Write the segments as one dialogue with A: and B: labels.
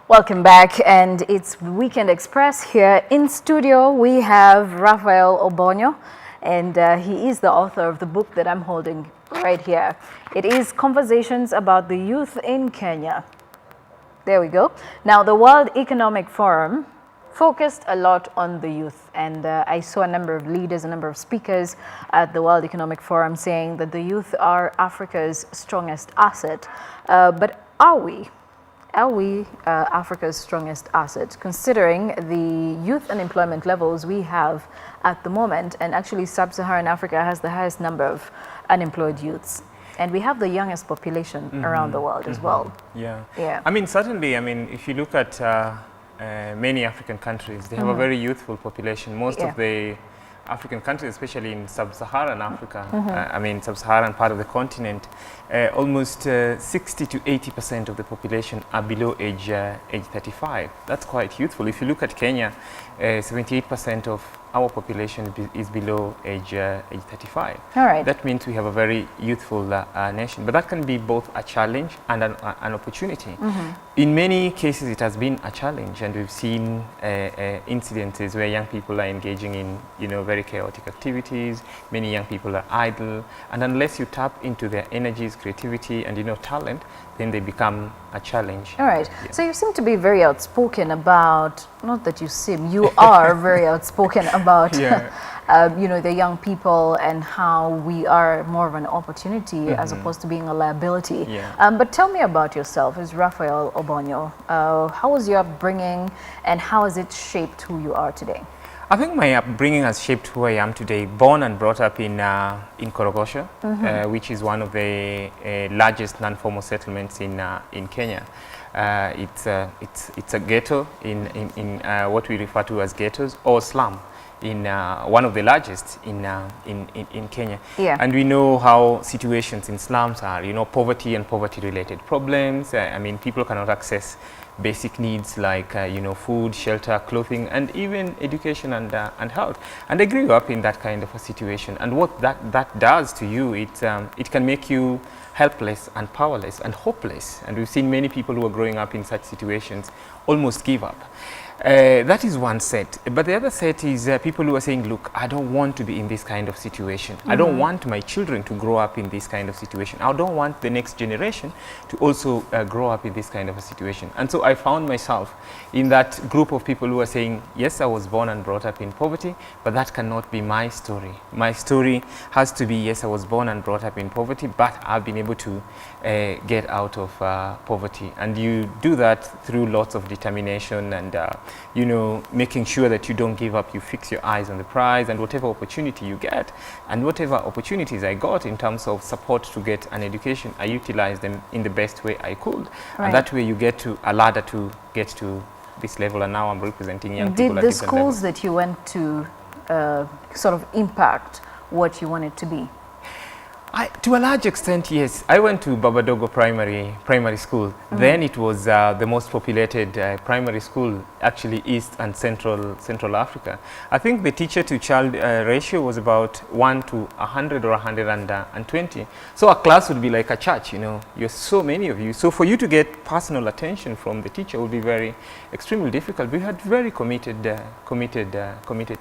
A: Welcome back, and it's Weekend Express. Here in studio we have Raphael Obonyo, and he is the author of the book that I'm holding right here. It is Conversations about the Youth in Kenya. There we go. Now, the World Economic Forum focused a lot on the youth, and I saw a number of leaders, a number of speakers at the World Economic Forum saying that the youth are Africa's strongest asset. But are we Africa's strongest asset, considering the youth unemployment levels we have at the moment? And actually, sub-Saharan Africa has the highest number of unemployed youths. And we have the youngest population around the world as well.
B: Yeah. I mean, certainly, if you look at many African countries, they have a very youthful population. Most of the African countries, especially in sub-Saharan Africa, sub-Saharan part of the continent, almost 60 to 80% of the population are below age 35. That's quite youthful. If you look at Kenya, 78% of our population is below age 35.
A: All right.
B: That means we have a very youthful nation, but that can be both a challenge and an opportunity. In many cases, it has been a challenge, and we've seen incidences where young people are engaging in, very chaotic activities. Many young people are idle, and unless you tap into their energies, creativity, and talent, then they become a challenge.
A: All right. Yeah. So you seem to be very outspoken about, not that you seem, you are very outspoken about, the young people and how we are more of an opportunity as opposed to being a liability. But tell me about yourself as Raphael Obonyo. How was your upbringing, and how has it shaped who you are today?
B: I think my upbringing has shaped who I am today. Born and brought up in Korogosho, which is one of the largest non-formal settlements in Kenya. It's a ghetto in what we refer to as ghettos or slum, in one of the largest in Kenya. And we know how situations in slums are, poverty and poverty-related problems. People cannot access basic needs like food, shelter, clothing, and even education and health. And I grew up in that kind of a situation. And what that does to you, it can make you helpless and powerless and hopeless. And we've seen many people who are growing up in such situations almost give up. That is one set. But the other set is people who are saying, look, I don't want to be in this kind of situation. I don't want my children to grow up in this kind of situation. I don't want the next generation to also grow up in this kind of a situation. And so I found myself in that group of people who are saying, yes, I was born and brought up in poverty, but that cannot be my story. My story has to be, yes, I was born and brought up in poverty, but I've been able to get out of poverty. And you do that through lots of determination and making sure that you don't give up, you fix your eyes on the prize, and whatever opportunity you get, and whatever opportunities I got in terms of support to get an education, I utilized them in the best way I could. And that way you get to a ladder to get to this level, and now I'm representing young people at different levels.
A: Did the schools that you went to sort of impact what you wanted to be?
B: To a large extent, yes. I went to Babadogo primary school. Then it was the most populated primary school, actually East and Central Africa. I think the teacher-to-child ratio was about 1 to 100 or 120. So a class would be like a church, You're so many of you. So for you to get personal attention from the teacher would be extremely difficult. We had very committed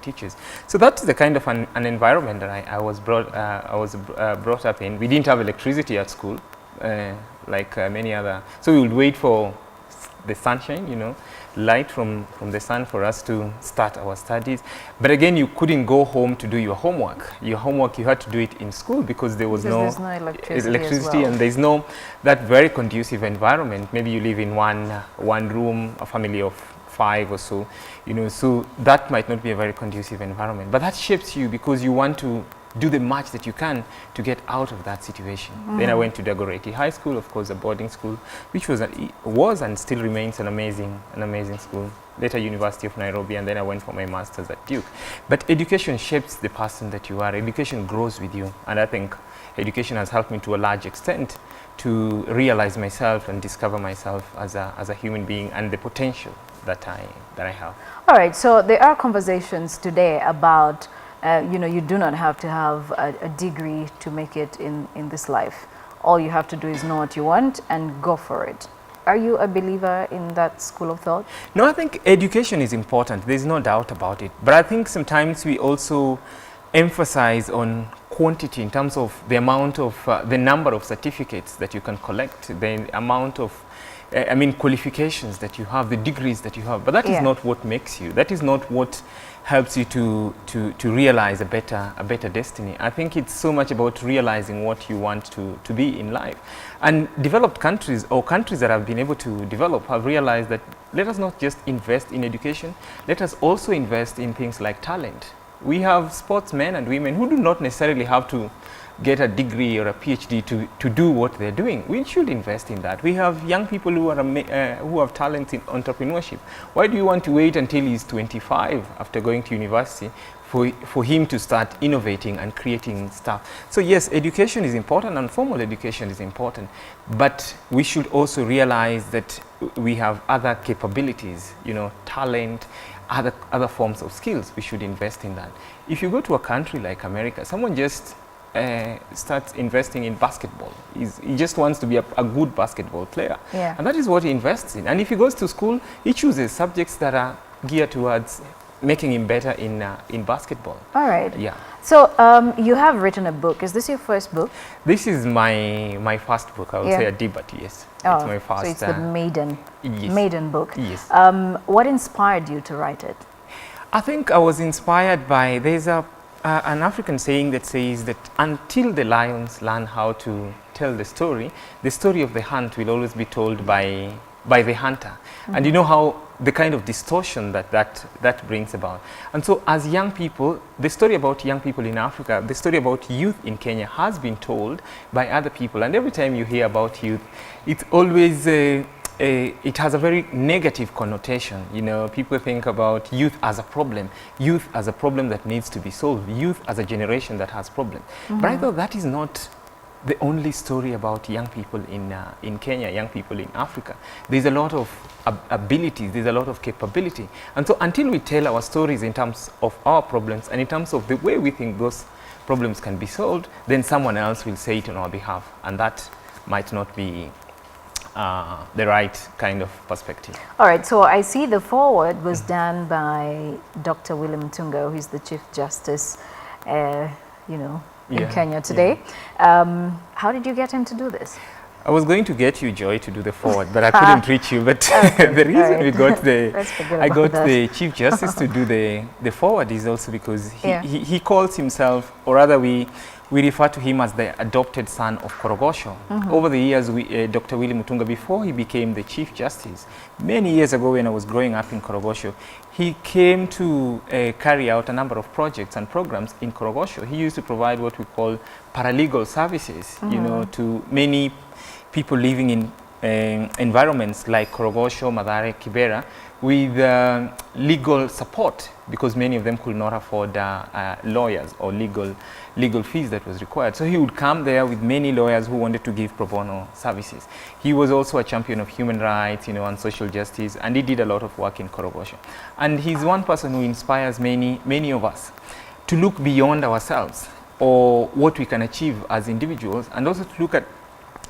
B: teachers. So that's the kind of an environment that I was brought up in. We didn't have electricity at school, like many other. So we would wait for the sunshine, light from the sun for us to start our studies. But again, you couldn't go home to do your homework. Your homework, you had to do it in school because there was no electricity and there's no that very conducive environment. Maybe you live in one room, a family of 5 or so, so that might not be a very conducive environment. But that shapes you because you want to do the much that you can to get out of that situation. Then I went to Dagoretti High School, of course, a boarding school, which was and still remains an amazing school. Later University of Nairobi, and then I went for my master's at Duke. But education shapes the person that you are. Education grows with you, and I think education has helped me to a large extent to realize myself and discover myself as a human being and the potential that I have.
A: All right, so there are conversations today about you do not have to have a degree to make it in this life. All you have to do is know what you want and go for it. are you a believer in that school of thought?
B: No, I think education is important. There's no doubt about it. But I think sometimes we also emphasize on quantity in terms of the amount of, the number of certificates that you can collect, the amount of, qualifications that you have, the degrees that you have. But that is not what makes you. That is not what helps you to realize a better destiny. I think it's so much about realizing what you want to be in life. And developed countries, or countries that have been able to develop, have realized that let us not just invest in education, let us also invest in things like talent. We have sportsmen and women who do not necessarily have to get a degree or a PhD to do what they're doing. We should invest in that. We have young people who are who have talent in entrepreneurship. Why do you want to wait until he's 25 after going to university for him to start innovating and creating stuff? So yes, education is important and formal education is important, but we should also realize that we have other capabilities, you know, talent, other forms of skills. We should invest in that. If you go to a country like America, someone just starts investing in basketball. He just wants to be a good basketball player.
A: Yeah.
B: And that is what he invests in. And if he goes to school, he chooses subjects that are geared towards making him better in basketball.
A: All right.
B: Yeah.
A: So you have written a book. Is this your first book?
B: This is my first book. I would say a debut, yes.
A: Oh,
B: it's my first.
A: so it's the maiden book.
B: Yes.
A: What inspired you to write it?
B: I think I was inspired by, there's an African saying that says that until the lions learn how to tell the story of the hunt will always be told by the hunter. And you know how the kind of distortion that brings about. And so as young people, the story about young people in Africa, the story about youth in Kenya has been told by other people. And every time you hear about youth, it's always it has a very negative connotation. You know, people think about youth as a problem that needs to be solved, youth as a generation that has problems. But I thought that is not the only story about young people in Kenya, young people in Africa. There's a lot of abilities, there's a lot of capability. And so until we tell our stories in terms of our problems and in terms of the way we think those problems can be solved, then someone else will say it on our behalf. And that might not be the right kind of perspective.
A: All right, so I see the foreword was done by Dr. William Mutunga, who is the Chief Justice, in Kenya today.
B: Yeah.
A: How did you get him to do this?
B: I was going to get you, Joy, to do the foreword, but I couldn't reach you. But the reason we got the Chief Justice to do the foreword is also because he calls himself, or rather we refer to him as the adopted son of Korogosho. Over the years, Dr. William Mutunga, before he became the Chief Justice, many years ago when I was growing up in Korogosho, he came to carry out a number of projects and programs in Korogosho. He used to provide what we call paralegal services, you know, to many people living in environments like Korogosho, Mathare, Kibera, with legal support, because many of them could not afford lawyers or legal fees that was required. So he would come there with many lawyers who wanted to give pro bono services. He was also a champion of human rights, you know, and social justice, and he did a lot of work in Korogosho. And he's one person who inspires many of us to look beyond ourselves or what we can achieve as individuals, and also to look at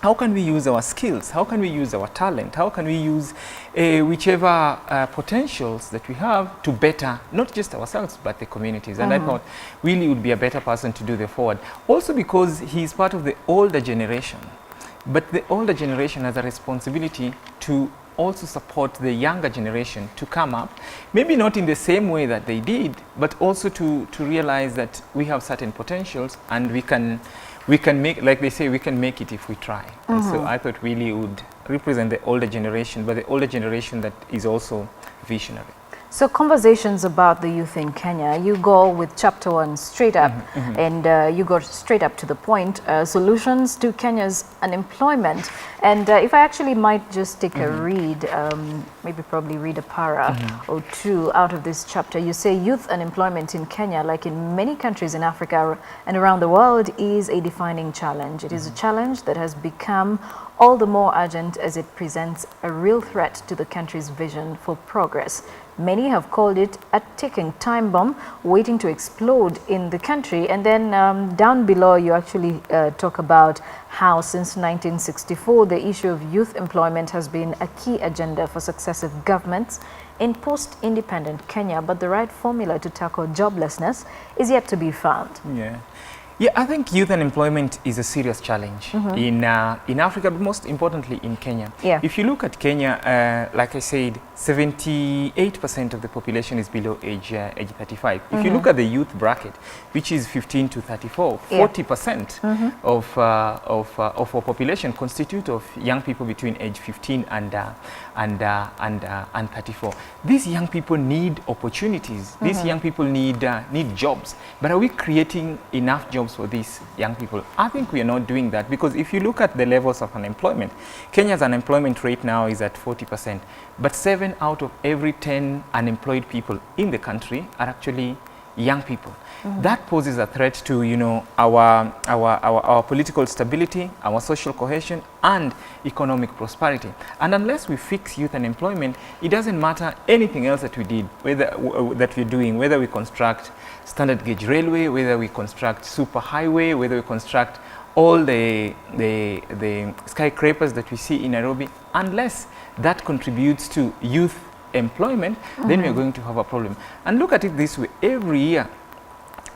B: how can we use our skills, how can we use our talent, how can we use whichever potentials that we have to better not just ourselves but the communities. And I thought really would be a better person to do the forward. Also because he's part of the older generation, but the older generation has a responsibility to also support the younger generation to come up, maybe not in the same way that they did, but also to realize that we have certain potentials and we can make, like they say, we can make it if we try. And so I thought really would represent the older generation, but the older generation that is also visionary.
A: So conversations about the youth in Kenya, you go with chapter 1 straight up, and you go straight up to the point, solutions to Kenya's unemployment. And if I actually might just take a read, probably read a para or two out of this chapter, you say youth unemployment in Kenya, like in many countries in Africa and around the world, is a defining challenge. It is a challenge that has become all the more urgent as it presents a real threat to the country's vision for progress. Many have called it a ticking time bomb waiting to explode in the country. And then down below, you actually talk about how since 1964, the issue of youth employment has been a key agenda for successive governments in post-independent Kenya, but the right formula to tackle joblessness is yet to be found.
B: Yeah, I think youth unemployment is a serious challenge in Africa, but most importantly in Kenya. If you look at Kenya, like I said, 78% of the population is below age 35. If you look at the youth bracket, which is 15 to 34, 40% of our population constitute of young people between age 15 and 34. These young people need opportunities. These young people need jobs. But are we creating enough jobs for these young people? I think we are not doing that, because if you look at the levels of unemployment, Kenya's unemployment rate now is at 40%, but 7 out of every 10 unemployed people in the country are actually young people. That poses a threat to, you know, our political stability, our social cohesion, and economic prosperity. And unless we fix youth unemployment, it doesn't matter anything else that we did, that we're doing, whether we construct standard gauge railway, whether we construct super highway, whether we construct all the skyscrapers that we see in Nairobi, unless that contributes to youth employment, then we are going to have a problem. And look at it this way: every year,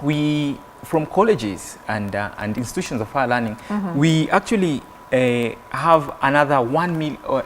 B: we, from colleges and institutions of higher learning, we actually have another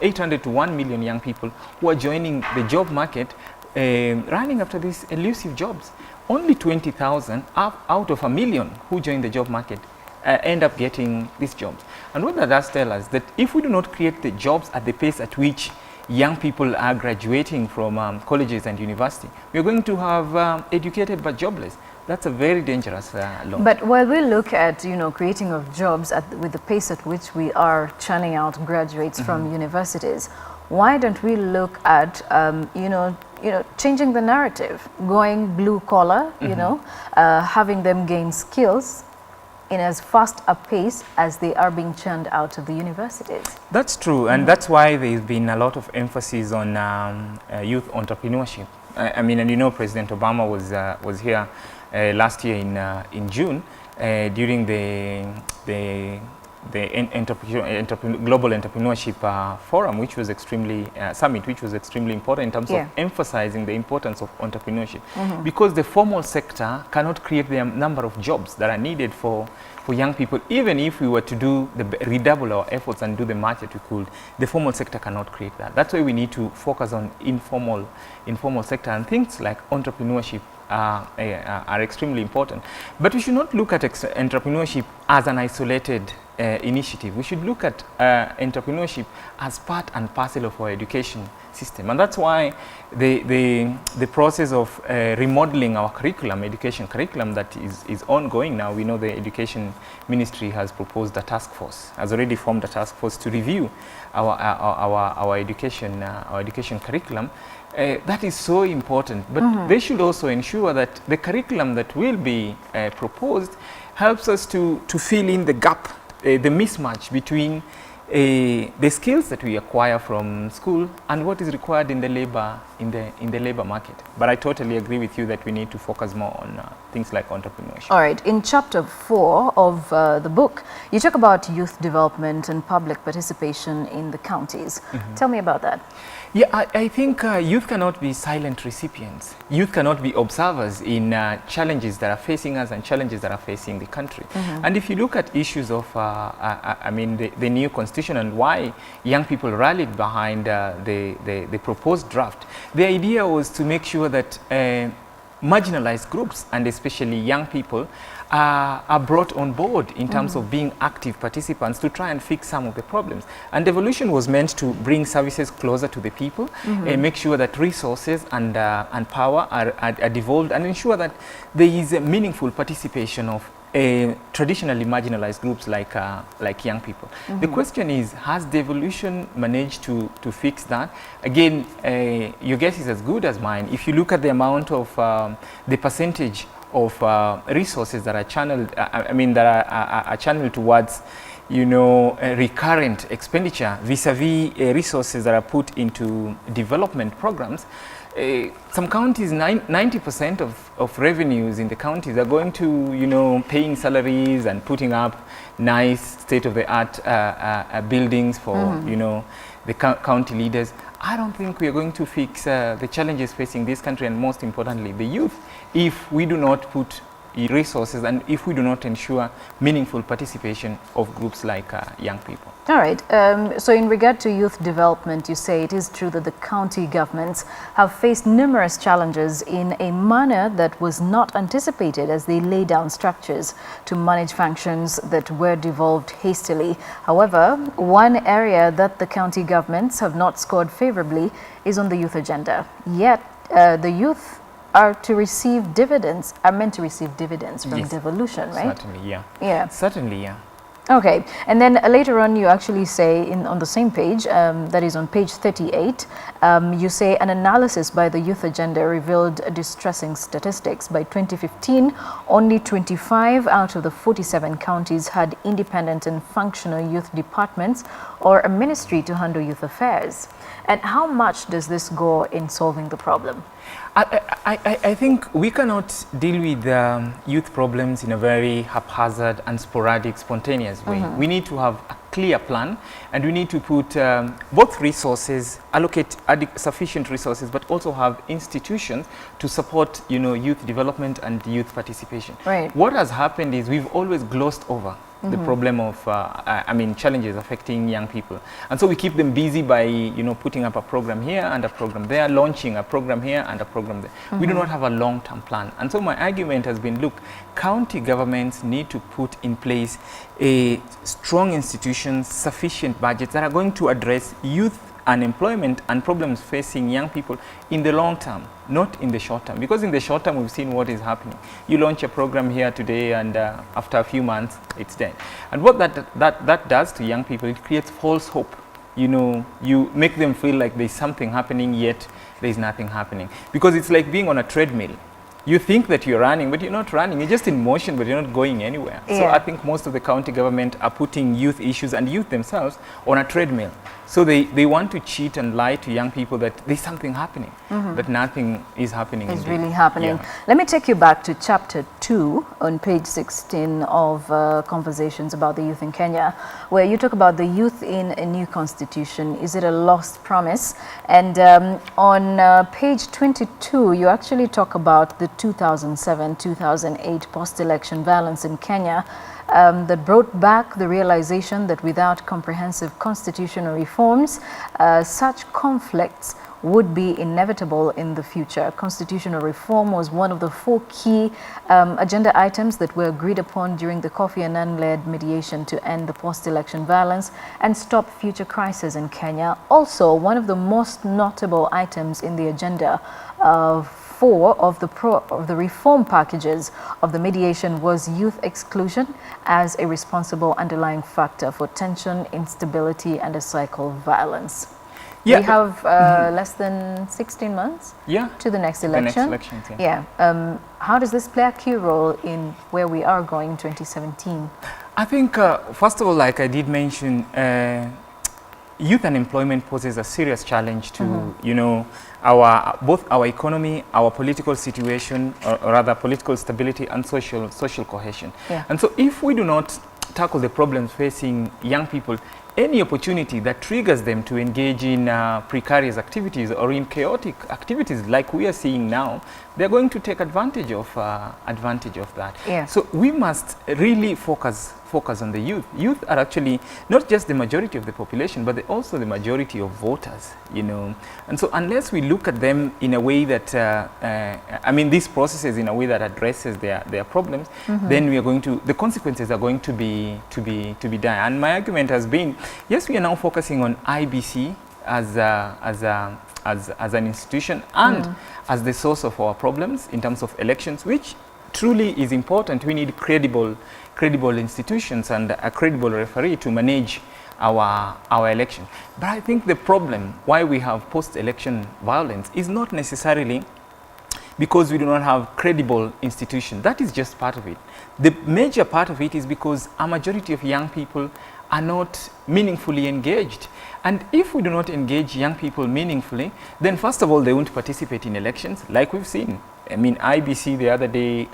B: 800 to 1 million young people who are joining the job market, running after these elusive jobs. Only 20,000 out of 1 million who join the job market end up getting these jobs. And what that does tell us, that if we do not create the jobs at the pace at which young people are graduating from colleges and university, we are going to have educated but jobless. That's a very dangerous launch. But
A: while we look at, you know, creating of jobs with the pace at which we are churning out graduates from universities, why don't we look at, you know, changing the narrative, going blue collar, you know, having them gain skills in as fast a pace as they are being churned out of the universities? That's
B: true, and that's why there's been a lot of emphasis on youth entrepreneurship. I mean, and you know, President Obama was here last year in June during the Global Entrepreneurship Forum, which was extremely summit, which was extremely important in terms of emphasizing the importance of entrepreneurship, because the formal sector cannot create the number of jobs that are needed for young people. Even if we were to redouble our efforts and do the much that we could, the formal sector cannot create that. That's why we need to focus on informal sector, and things like entrepreneurship are extremely important. But we should not look at entrepreneurship as an isolated initiative. We should look at entrepreneurship as part and parcel of our education system, and that's why the process of remodeling our education curriculum that is ongoing now. We know the Education Ministry has proposed a task force, has already formed a task force to review our education curriculum. That is so important, but they should also ensure that the curriculum that will be proposed helps us to fill in the gap, the mismatch between the skills that we acquire from school and what is required in the labor market. But I totally agree with you that we need to focus more on things like entrepreneurship. All right, in chapter 4 of the book, you talk about youth development and public participation in the counties. Tell me about that. Yeah, I think youth cannot be silent recipients. Youth cannot be observers in challenges that are facing us and challenges that are facing the country. And if you look at issues of, I mean, the new constitution and why young people rallied behind the proposed draft, the idea was to make sure that marginalized groups, and especially young people, are brought on board in terms of being active participants to try and fix some of the problems. And devolution was meant to bring services closer to the people, and make sure that resources and power are devolved, and ensure that there is a meaningful participation of traditionally marginalized groups like young people. The question is, has devolution managed to fix that? Again, your guess is as good as mine. If you look at the amount of the percentage of resources that are channeled, that are channeled towards recurrent expenditure vis-a-vis resources that are put into development programs, some counties, 90% of revenues in the counties are going to, paying salaries and putting up nice state-of-the-art buildings for, the county leaders. I don't think we are going to fix the challenges facing this country, and most importantly, the youth, if we do not put resources and if we do not ensure meaningful participation of groups like young people.
A: All right. So in regard to youth development, you say it is true that the county governments have faced numerous challenges in a manner that was not anticipated as they lay down structures to manage functions that were devolved hastily. However, one area that the county governments have not scored favorably is on the youth agenda. Yet the youth are meant to receive dividends from
B: Yes.
A: devolution, right?
B: Certainly, yeah.
A: Yeah.
B: Certainly, yeah.
A: Okay, and then later on you actually say on the same page, that is on page 38, you say an analysis by the youth agenda revealed distressing statistics. By 2015, only 25 out of the 47 counties had independent and functional youth departments or a ministry to handle youth affairs. And how much does this go in solving the problem?
B: I think we cannot deal with youth problems in a very haphazard and sporadic, spontaneous way. We need to have a clear plan, and we need to put both resources, allocate sufficient resources, but also have institutions to support, youth development and youth participation.
A: Right.
B: What has happened is we've always glossed over the problem of, challenges affecting young people. And so we keep them busy by, putting up a program here and a program there, launching a program here and a program there. We do not have a long-term plan. And so my argument has been, look, county governments need to put in place a strong institutions, sufficient budgets that are going to address youth unemployment and problems facing young people in the long term, not in the short term. Because in the short term, we've seen what is happening. You launch a program here today, and after a few months, it's dead. And what that does to young people, it creates false hope. You make them feel like there's something happening, yet there's nothing happening. Because it's like being on a treadmill. You think that you're running, but you're not running. You're just in motion, but you're not going anywhere.
A: Yeah.
B: So I think most of the county government are putting youth issues and youth themselves on a treadmill. So they want to cheat and lie to young people that there's something happening, but nothing is happening.
A: Is
B: indeed.
A: really happening.
B: Yeah.
A: Let me take you back to chapter 2 on page 16 of Conversations about the Youth in Kenya, where you talk about the youth in a new constitution. Is it a lost promise? And on page 22, you actually talk about the 2007-2008 post-election violence in Kenya, that brought back the realization that without comprehensive constitutional reforms, such conflicts would be inevitable in the future. Constitutional reform was one of the 4 key agenda items that were agreed upon during the Kofi Annan-led mediation to end the post-election violence and stop future crises in Kenya. Also, one of the most notable items in the agenda of 4 of the reform packages of the mediation was youth exclusion as a responsible underlying factor for tension, instability, and a cycle of violence.
B: Yeah.
A: We have less than 16 months to the next election.
B: The next election, yeah.
A: How does this play a key role in where we are going in 2017?
B: I think, first of all, like I did mention, youth unemployment poses a serious challenge to, both our economy, our political situation, or rather political stability and social cohesion.
A: Yeah.
B: And so if we do not tackle the problems facing young people, any opportunity that triggers them to engage in precarious activities or in chaotic activities like we are seeing now, they're going to take advantage of that.
A: Yeah.
B: So we must really focus on the youth. Youth are actually not just the majority of the population, but they're also the majority of voters, And so unless we look at them in a way that, these processes in a way that addresses their problems, then we are going to, the consequences are going to be dire. And my argument has been, yes, we are now focusing on IBC as an institution and as the source of our problems in terms of elections, which truly is important. We need credible institutions and a credible referee to manage our election. But I think the problem why we have post-election violence is not necessarily because we do not have credible institutions. That is just part of it. The major part of it is because a majority of young people are not meaningfully engaged. And if we do not engage young people meaningfully, then first of all, they won't participate in elections, like we've seen. I mean, IBC the other day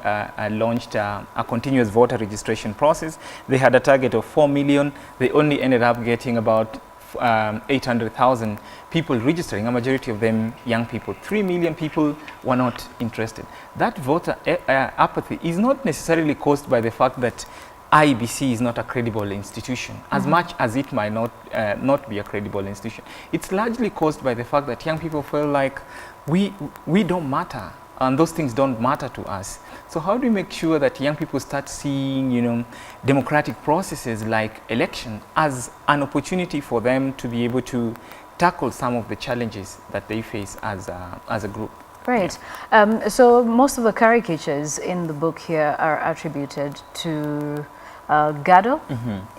B: launched a continuous voter registration process. They had a target of 4 million. They only ended up getting about 800,000 people registering, a majority of them young people. 3 million people were not interested. That voter apathy is not necessarily caused by the fact that IBC is not a credible institution, as much as it might not be a credible institution. It's largely caused by the fact that young people feel like we don't matter, and those things don't matter to us. So how do we make sure that young people start seeing, you know, democratic processes like election as an opportunity for them to be able to tackle some of the challenges that they face as a group?
A: Right. Yeah. So most of the caricatures in the book here are attributed to Gado,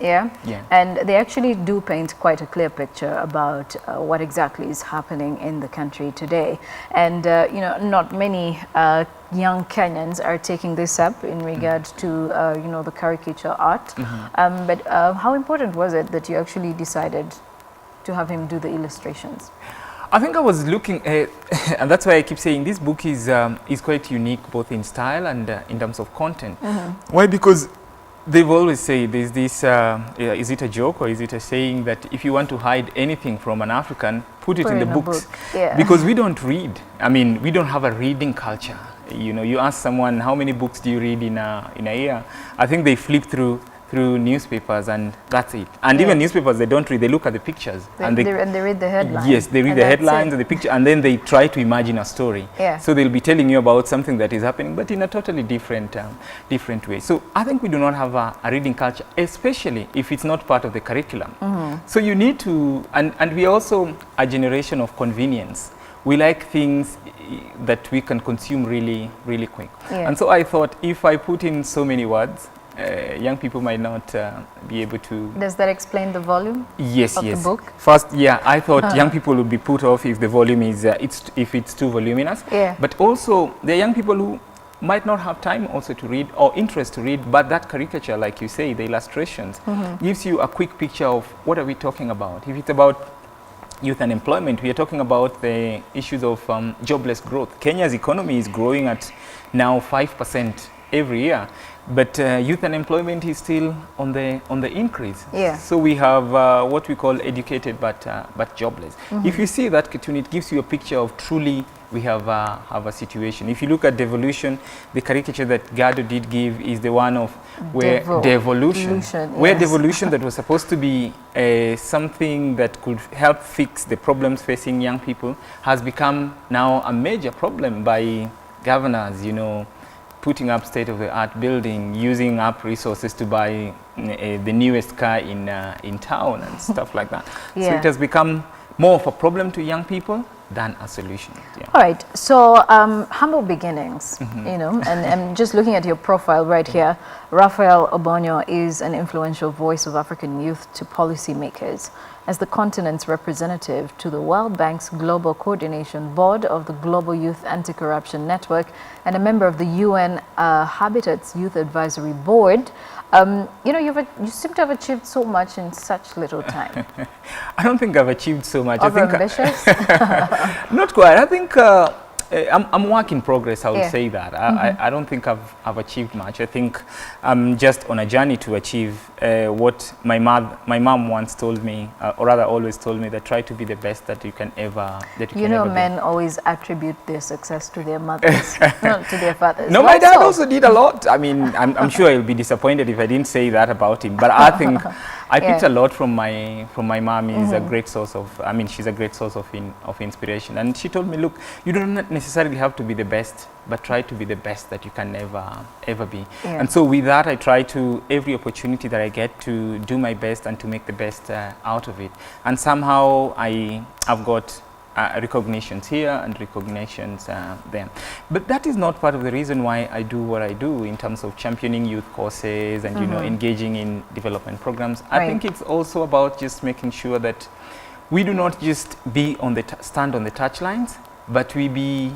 A: yeah, and they actually do paint quite a clear picture about what exactly is happening in the country today. And you know, not many young Kenyans are taking this up in regard to you know, the caricature art. But how important was it that you actually decided to have him do the illustrations?
B: I think I was looking at, and that's why I keep saying this book is quite unique, both in style and in terms of content. Why? Because they've always say there's this, is it a joke or is it a saying that if you want to hide anything from an African, put it in the books.
A: Yeah.
B: Because we don't read. I mean, we don't have a reading culture. You know, you ask someone, how many books do you read in a year? I think they flip through newspapers and that's it. And even newspapers, they don't read, they look at the pictures.
A: And they read the headlines.
B: Yes, they read the headlines and the picture, and then they try to imagine a story.
A: Yeah.
B: So they'll be telling you about something that is happening, but in a totally different way. So I think we do not have a reading culture, especially if it's not part of the curriculum. So you need to, and we are also a generation of convenience. We like things that we can consume really, really quick. Yeah. And so I thought, if I put in so many words, young people might not be able to. Does
A: that explain the volume?
B: Yes,
A: of the book?
B: First, yeah, I thought young people would be put off if the volume is if it's too voluminous.
A: Yeah.
B: But also, there are young people who might not have time also to read or interest to read, but that caricature, like you say, the illustrations, gives you a quick picture of what are we talking about. If it's about youth unemployment, we are talking about the issues of jobless growth. Kenya's economy is growing at now 5% every year, but youth unemployment is still on the increase.
A: Yeah.
B: So we have what we call educated but jobless. If you see that cartoon, it gives you a picture of truly we have a situation. If you look at devolution, the caricature that Gado did give is the one of where devolution, where devolution that was supposed to be something that could help fix the problems facing young people has become now a major problem by governors, you know, putting up state-of-the-art building, using up resources to buy the newest car in town and stuff like that. Yeah. So it has become more of a problem to young people than a solution. Yeah.
A: All right, so humble beginnings, you know, and just looking at your profile right here, Raphael Obonyo is an influential voice of African youth to policymakers. As the continent's representative to the World Bank's Global Coordination Board of the Global Youth Anti-Corruption Network and a member of the UN Habitat's Youth Advisory Board, you know, you seem to have achieved so much in such little time.
B: I don't think I've achieved so much.
A: Ambitious?
B: Not quite. I think I'm work in progress, I would say that. I don't think I've achieved much. I think I'm just on a journey to achieve what my mom once told me, or rather always told me, that try to be the best that you can ever
A: You know, men always attribute their success to their mothers, not to their fathers.
B: No, my dad also did a lot. I mean, I'm sure he'll be disappointed if I didn't say that about him. But I think I picked a lot from my mom. Is a great source of, I mean, she's a great source of inspiration. And she told me, look, you don't necessarily have to be the best, but try to be the best that you can ever be. Yeah. And so with that, I try to, every opportunity that I get, to do my best and to make the best out of it. And somehow I've got recognitions here and recognitions there. But that is not part of the reason why I do what I do in terms of championing youth causes and, you know, engaging in development programs. I think it's also about just making sure that we do not just be on the stand on the touchlines, but we be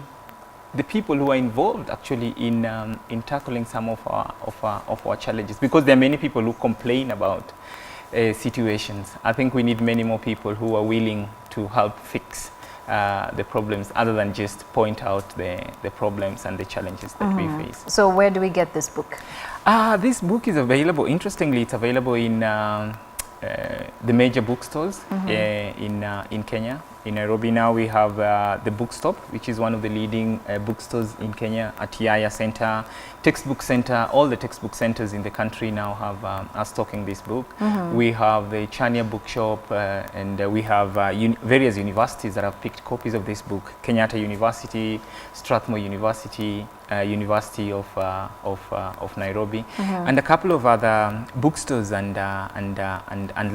B: the people who are involved actually in tackling some of our challenges, because there are many people who complain about situations. I think we need many more people who are willing to help fix the problems other than just point out the problems and the challenges that we face.
A: So where do we get this book?
B: This book is available, interestingly, it's available in the major bookstores in Kenya. In Nairobi now we have the Bookstop, which is one of the leading bookstores in Kenya, at Yaya Center, Textbook Center. All the textbook centers in the country now have are stocking this book. We have the Chania Bookshop, and we have various universities that have picked copies of this book. Kenyatta University, Strathmore University, University of Nairobi, and a couple of other bookstores and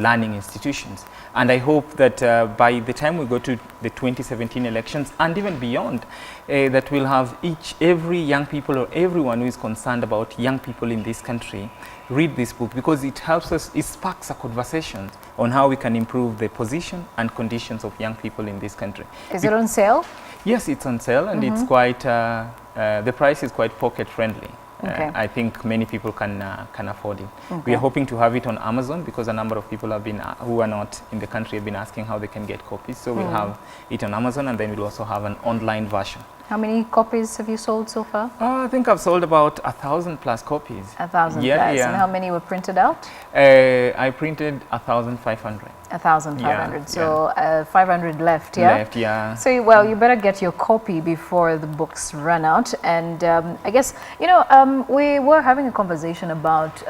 B: learning institutions. And I hope that by the time we go to the 2017 elections and even beyond, that we'll have every young people or everyone who is concerned about young people in this country read this book, because it helps us, it sparks a conversation on how we can improve the position and conditions of young people in this country.
A: Is it on sale?
B: Yes, it's on sale, and it's quite, the price is quite pocket friendly.
A: Okay.
B: I think many people can afford it. We are hoping to have it on Amazon, because a number of people have been who are not in the country have been asking how they can get copies. So we'll have it on Amazon, and then we'll also have an online version.
A: How many copies have you sold so far?
B: I think I've sold about 1,000+ copies.
A: 1,000+.
B: Yeah.
A: And how many were printed out?
B: I printed 1,500.
A: 1,500. So 500 left, yeah?
B: Left, yeah.
A: So, well, you better get your copy before the books run out. And I guess, you know, we were having a conversation about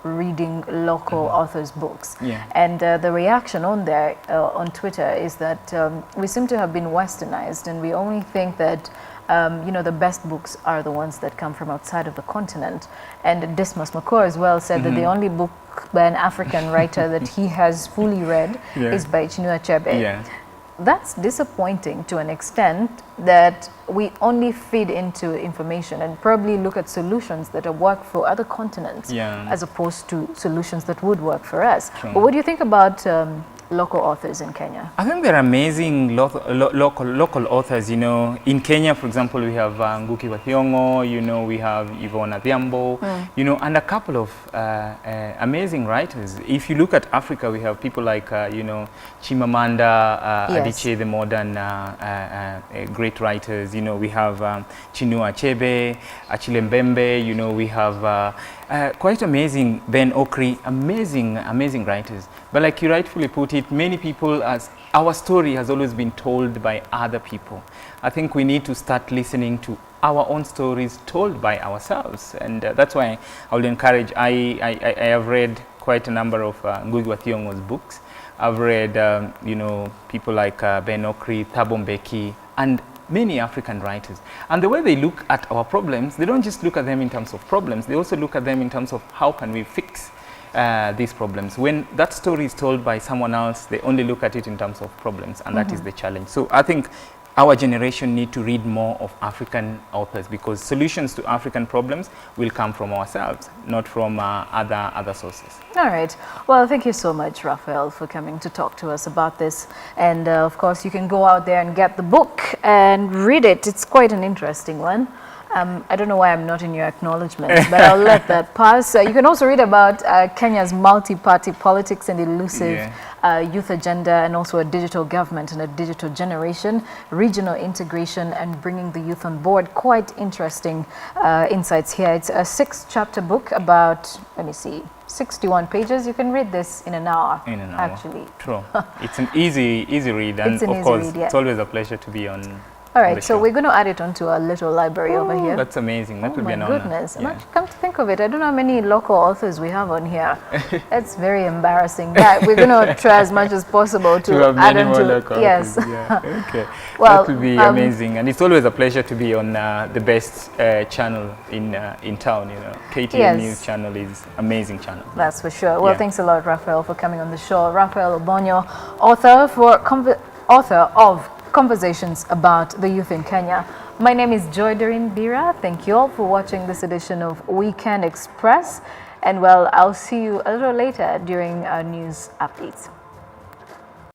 A: reading local authors' books.
B: Yeah.
A: And the reaction on there, on Twitter, is that we seem to have been westernized, and we only think that you know, the best books are the ones that come from outside of the continent. And Dismas McCaw as well said that the only book by an African writer that he has fully read is by Chinua Achebe.
B: Yeah.
A: That's disappointing to an extent, that we only feed into information and probably look at solutions that have worked for other continents as opposed to solutions that would work for us.
B: True.
A: But what do you think about local authors in Kenya?
B: I think they're amazing local authors. You know, in Kenya, for example, we have Ngugi wa Thiong'o, you know, we have Yvonne Adhiambo, you know, and a couple of amazing writers. If you look at Africa, we have people like, you know, Chimamanda Adichie, the modern great writers. You know, we have Chinua Achebe, Achille Mbembe, you know, we have quite amazing, Ben Okri, amazing writers. But like you rightfully put it, many people, as our story has always been told by other people. I think we need to start listening to our own stories told by ourselves, and that's why I would encourage. I have read quite a number of Ngugi wa Thiong'o's books. I've read you know, people like Ben Okri, Thabo Mbeki, and many African writers. And the way they look at our problems, they don't just look at them in terms of problems, they also look at them in terms of how can we fix these problems. When that story is told by someone else, they only look at it in terms of problems, and that is the challenge. So I think our generation need to read more of African authors, because solutions to African problems will come from ourselves, not from other sources.
A: All right. Well, thank you so much, Raphael, for coming to talk to us about this. And of course, you can go out there and get the book and read it. It's quite an interesting one. I don't know why I'm not in your acknowledgements, but I'll let that pass. You can also read about Kenya's multi-party politics and elusive youth agenda, and also a digital government and a digital generation, regional integration, and bringing the youth on board. Quite interesting insights here. It's a 6-chapter book about, let me see, 61 pages. You can read this in an hour. In an hour. Actually.
B: True. It's an easy read, and of course, it's always a pleasure to be on.
A: All right, so we're going to add it onto our little library over here.
B: That's amazing. That would be an honor.
A: Oh my goodness. Come to think of it, I don't know how many local authors we have on here. That's very embarrassing. But we're going to try as much as possible to add on to it. Yes.
B: Yeah. Okay.
A: Well,
B: that would be amazing. And it's always a pleasure to be on the best channel in town. You know, KTN News channel is amazing channel.
A: That's for sure. Well, thanks a lot, Raphael, for coming on the show. Raphael Obonyo, author of Conversations about the Youth in Kenya. My name is Joy Doreen Bira. Thank you all for watching this edition of Weekend Express. And well, I'll see you a little later during our news updates.